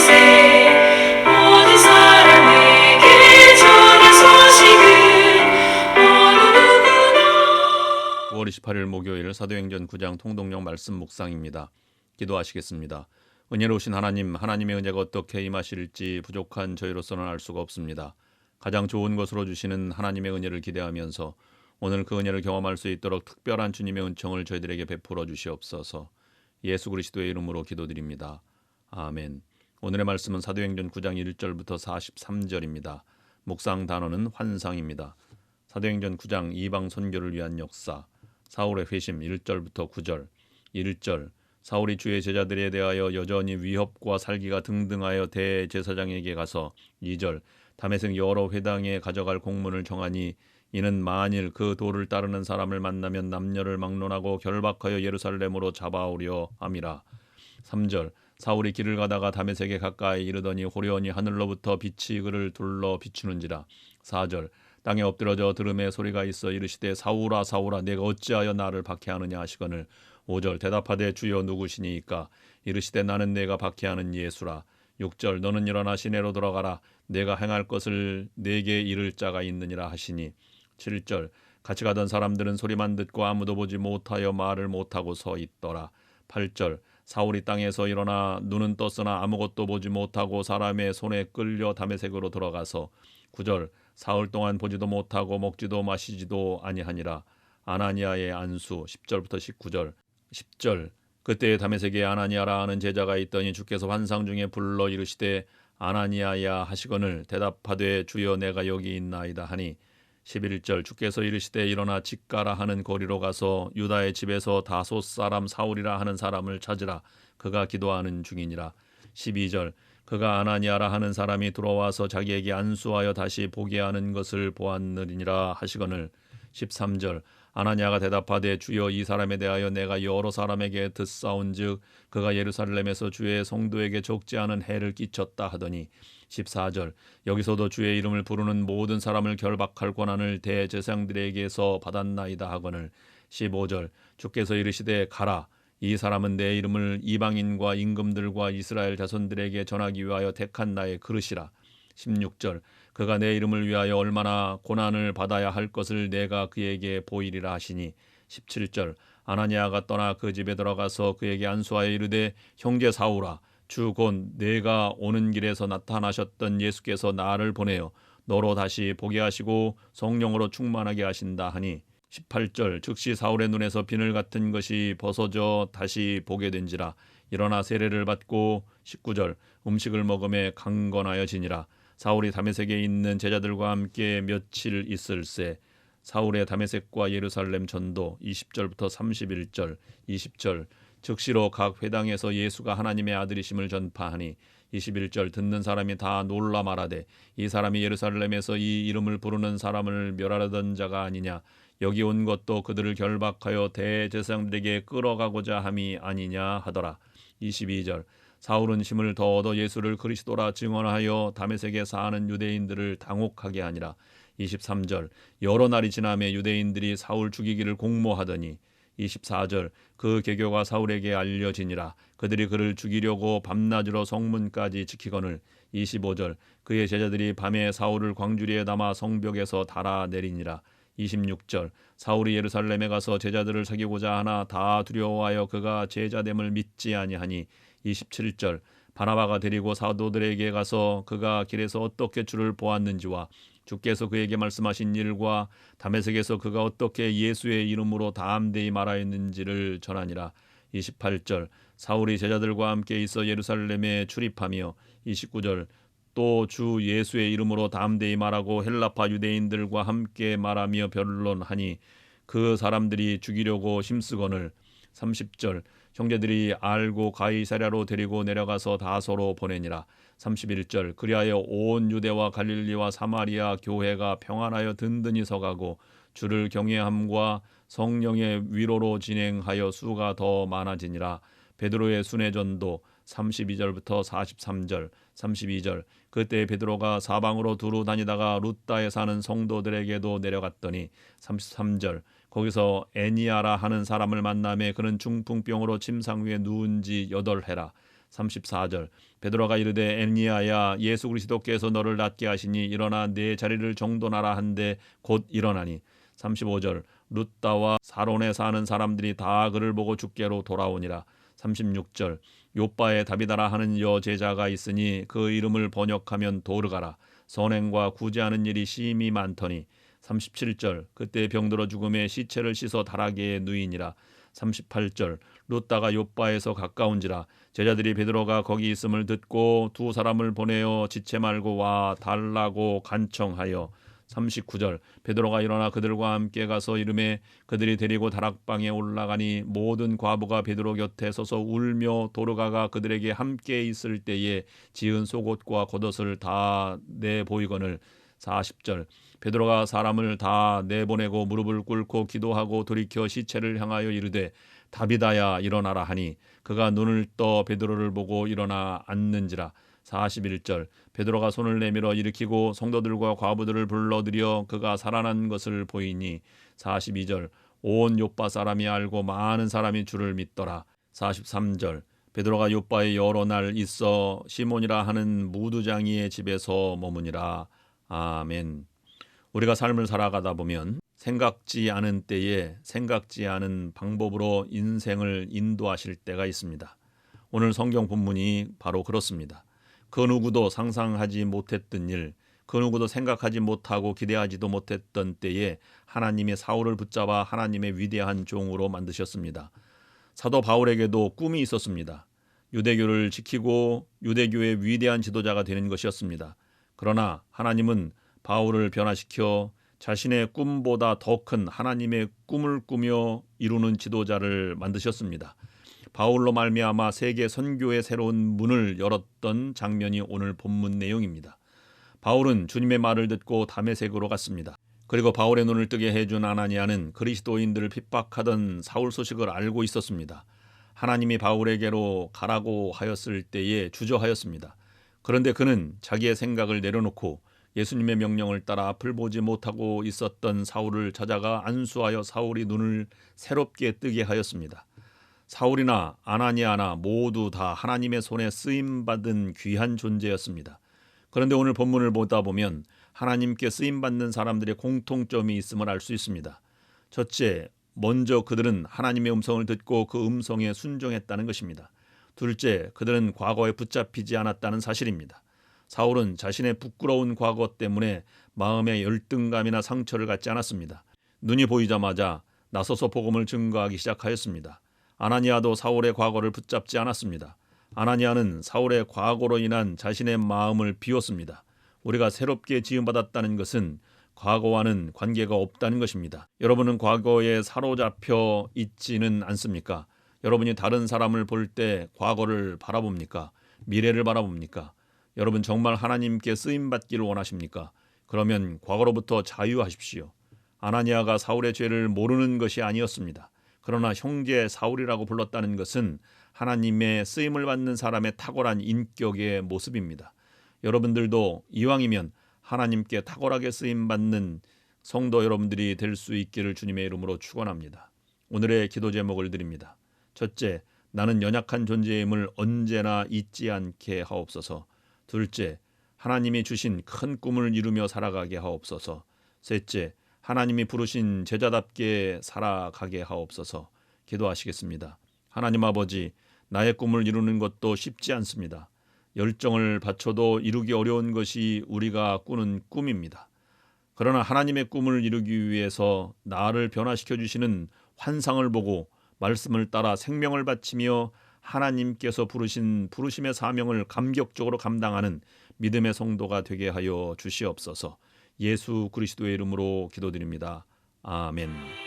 것에 모든 사람에게 전한 소식은 어느 누구나. 9월 28일 목요일 사도행전 9장 통독령 말씀 묵상입니다. 기도하시겠습니다. 은혜로우신 하나님, 하나님의 은혜가 어떻게 임하실지 부족한 저희로서는 알 수가 없습니다. 가장 좋은 것으로 주시는 하나님의 은혜를 기대하면서 오늘 그 은혜를 경험할 수 있도록 특별한 주님의 은총을 저희들에게 베풀어 주시옵소서. 예수 그리스도의 이름으로 기도드립니다. 아멘. 오늘의 말씀은 사도행전 9장 1절부터 43절입니다. 묵상 단어는 환상입니다. 사도행전 9장 이방 선교를 위한 역사, 사울의 회심 1절부터 9절, 1절 사울이 주의 제자들에 대하여 여전히 위협과 살기가 등등하여 대제사장에게 가서 2절 다메섹 여러 회당에 가져갈 공문을 정하니 이는 만일 그 도를 따르는 사람을 만나면 남녀를 막론하고 결박하여 예루살렘으로 잡아오려 함이라. 3절 사울이 길을 가다가 다메섹에 가까이 이르더니 호련히 하늘로부터 빛이 그를 둘러 비추는지라. 4절 땅에 엎드러져 들음의 소리가 있어 이르시되 사울아 사울아 내가 어찌하여 나를 박해하느냐 하시거늘. 5절 대답하되 주여 누구시니이까. 이르시되 나는 내가 박해하는 예수라. 6절 너는 일어나 시내로 들어가라. 내가 행할 것을 내게 이를 자가 있느니라 하시니. 7절 같이 가던 사람들은 소리만 듣고 아무도 보지 못하여 말을 못하고 서 있더라. 8절 사울이 땅에서 일어나 눈은 떴으나 아무것도 보지 못하고 사람의 손에 끌려 다메섹으로 들어가서. 9절 사흘 동안 보지도 못하고 먹지도 마시지도 아니하니라. 아나니아의 안수. 10절부터 19절. 10절 그때 다메섹에 아나니아라 하는 제자가 있더니 주께서 환상 중에 불러 이르시되 아나니아야 하시거늘. 대답하되 주여 내가 여기 있나이다 하니. 11절 주께서 이르시되 일어나 직가라 하는 거리로 가서 유다의 집에서 다소 사람 사울이라 하는 사람을 찾으라. 그가 기도하는 중이니라. 12절 그가 아나니아라 하는 사람이 들어와서 자기에게 안수하여 다시 보게 하는 것을 보았느니라 하시거늘. 13절 아나니아가 대답하되 주여 이 사람에 대하여 내가 여러 사람에게 듣사온즉 그가 예루살렘에서 주의 성도에게 적지 않은 해를 끼쳤다 하더니. 14절 여기서도 주의 이름을 부르는 모든 사람을 결박할 권한을 대제사장들에게서 받았나이다 하거늘. 15절 주께서 이르시되 가라. 이 사람은 내 이름을 이방인과 임금들과 이스라엘 자손들에게 전하기 위하여 택한 나의 그릇이라. 16절 그가 내 이름을 위하여 얼마나 고난을 받아야 할 것을 내가 그에게 보이리라 하시니. 17절 아나니아가 떠나 그 집에 들어가서 그에게 안수하여 이르되 형제 사울아 주 곧 내가 오는 길에서 나타나셨던 예수께서 나를 보내어 너로 다시 보게 하시고 성령으로 충만하게 하신다 하니. 18절 즉시 사울의 눈에서 비늘 같은 것이 벗어져 다시 보게 된지라. 일어나 세례를 받고. 19절 음식을 먹음에 강건하여지니라. 사울이 다메섹에 있는 제자들과 함께 며칠 있을새. 사울의 다메섹과 예루살렘 전도. 20절부터 31절. 20절 즉시로 각 회당에서 예수가 하나님의 아들이심을 전파하니. 21절 듣는 사람이 다 놀라 말하되 이 사람이 예루살렘에서 이 이름을 부르는 사람을 멸하려던 자가 아니냐. 여기 온 것도 그들을 결박하여 대제사장들에게 끌어가고자 함이 아니냐 하더라. 22절 사울은 힘을 더 얻어 예수를 그리스도라 증언하여 다메섹에 사는 유대인들을 당혹하게 하니라. 23절 여러 날이 지나매 유대인들이 사울 죽이기를 공모하더니. 24절 그 계교가 사울에게 알려지니라. 그들이 그를 죽이려고 밤낮으로 성문까지 지키거늘. 25절 그의 제자들이 밤에 사울을 광주리에 담아 성벽에서 달아내리니라. 26절 사울이 예루살렘에 가서 제자들을 사귀고자 하나 다 두려워하여 그가 제자됨을 믿지 아니하니. 27절 바나바가 데리고 사도들에게 가서 그가 길에서 어떻게 주를 보았는지와 주께서 그에게 말씀하신 일과 다메섹에서 그가 어떻게 예수의 이름으로 담대히 말하였는지를 전하니라. 28절 사울이 제자들과 함께 있어 예루살렘에 출입하며. 29절 또 주 예수의 이름으로 담대히 말하고 헬라파 유대인들과 함께 말하며 변론하니 그 사람들이 죽이려고 힘쓰거늘. 30절 형제들이 알고 가이사랴로 데리고 내려가서 다소로 보내니라. 31절 그리하여 온 유대와 갈릴리와 사마리아 교회가 평안하여 든든히 서가고 주를 경외함과 성령의 위로로 진행하여 수가 더 많아지니라. 베드로의 순회전도. 32절부터 43절. 32절 그때 베드로가 사방으로 두루 다니다가 루다에 사는 성도들에게도 내려갔더니. 33절 거기서 애니아라 하는 사람을 만나매 그는 중풍병으로 침상 위에 누운 지 8해라. 34절 베드로가 이르되 엘니야야 예수 그리스도께서 너를 낫게 하시니 일어나 내 자리를 정돈하라 한데 곧 일어나니. 35절 룻다와 사론에 사는 사람들이 다 그를 보고 주께로 돌아오니라. 36절 요바에 다비다라 하는 여제자가 있으니 그 이름을 번역하면 도르가라. 선행과 구제하는 일이 심히 많더니. 37절 그때 병들어 죽음에 시체를 씻어 다라기에 누이니라. 38절 룻다가 요바에서 가까운지라 제자들이 베드로가 거기 있음을 듣고 두 사람을 보내어 지체 말고 와 달라고 간청하여. 39절 베드로가 일어나 그들과 함께 가서 이르매 그들이 데리고 다락방에 올라가니 모든 과부가 베드로 곁에 서서 울며 도르가가 그들에게 함께 있을 때에 지은 속옷과 겉옷을 다 내보이거늘. 40절 베드로가 사람을 다 내보내고 무릎을 꿇고 기도하고 돌이켜 시체를 향하여 이르되 다비다야 일어나라 하니 그가 눈을 떠 베드로를 보고 일어나 앉는지라. 41절 베드로가 손을 내밀어 일으키고 성도들과 과부들을 불러들여 그가 살아난 것을 보이니. 42절 온 요빠 사람이 알고 많은 사람이 주를 믿더라. 43절 베드로가 요빠에 여러 날 있어 시몬이라 하는 무두장이의 집에서 머무니라. 아멘. 우리가 삶을 살아가다 보면 생각지 않은 때에 생각지 않은 방법으로 인생을 인도하실 때가 있습니다. 오늘 성경 본문이 바로 그렇습니다. 그 누구도 상상하지 못했던 일, 그 누구도 생각하지 못하고 기대하지도 못했던 때에 하나님의 사울을 붙잡아 하나님의 위대한 종으로 만드셨습니다. 사도 바울에게도 꿈이 있었습니다. 유대교를 지키고 유대교의 위대한 지도자가 되는 것이었습니다. 그러나 하나님은 바울을 변화시켜 자신의 꿈보다 더 큰 하나님의 꿈을 꾸며 이루는 지도자를 만드셨습니다. 바울로 말미암아 세계 선교의 새로운 문을 열었던 장면이 오늘 본문 내용입니다. 바울은 주님의 말을 듣고 다메섹으로 갔습니다. 그리고 바울의 눈을 뜨게 해준 아나니아는 그리스도인들을 핍박하던 사울 소식을 알고 있었습니다. 하나님이 바울에게로 가라고 하였을 때에 주저하였습니다. 그런데 그는 자기의 생각을 내려놓고 예수님의 명령을 따라 앞을 보지 못하고 있었던 사울을 찾아가 안수하여 사울이 눈을 새롭게 뜨게 하였습니다. 사울이나 아나니아나 모두 다 하나님의 손에 쓰임받은 귀한 존재였습니다. 그런데 오늘 본문을 보다 보면 하나님께 쓰임받는 사람들의 공통점이 있음을 알 수 있습니다. 첫째, 먼저 그들은 하나님의 음성을 듣고 그 음성에 순종했다는 것입니다. 둘째, 그들은 과거에 붙잡히지 않았다는 사실입니다. 사울은 자신의 부끄러운 과거 때문에 마음의 열등감이나 상처를 갖지 않았습니다. 눈이 보이자마자 나서서 복음을 증거하기 시작하였습니다. 아나니아도 사울의 과거를 붙잡지 않았습니다. 아나니아는 사울의 과거로 인한 자신의 마음을 비웠습니다. 우리가 새롭게 지음받았다는 것은 과거와는 관계가 없다는 것입니다. 여러분은 과거에 사로잡혀 있지는 않습니까? 여러분이 다른 사람을 볼 때 과거를 바라봅니까? 미래를 바라봅니까? 여러분 정말 하나님께 쓰임받기를 원하십니까? 그러면 과거로부터 자유하십시오. 아나니아가 사울의 죄를 모르는 것이 아니었습니다. 그러나 형제 사울이라고 불렀다는 것은 하나님의 쓰임을 받는 사람의 탁월한 인격의 모습입니다. 여러분들도 이왕이면 하나님께 탁월하게 쓰임받는 성도 여러분들이 될 수 있기를 주님의 이름으로 축원합니다. 오늘의 기도 제목을 드립니다. 첫째, 나는 연약한 존재임을 언제나 잊지 않게 하옵소서. 둘째, 하나님이 주신 큰 꿈을 이루며 살아가게 하옵소서. 셋째, 하나님이 부르신 제자답게 살아가게 하옵소서. 기도하시겠습니다. 하나님 아버지, 나의 꿈을 이루는 것도 쉽지 않습니다. 열정을 바쳐도 이루기 어려운 것이 우리가 꾸는 꿈입니다. 그러나 하나님의 꿈을 이루기 위해서 나를 변화시켜 주시는 환상을 보고 말씀을 따라 생명을 바치며 하나님께서 부르신 부르심의 사명을 감격적으로 감당하는 믿음의 성도가 되게 하여 주시옵소서. 예수 그리스도의 이름으로 기도드립니다. 아멘.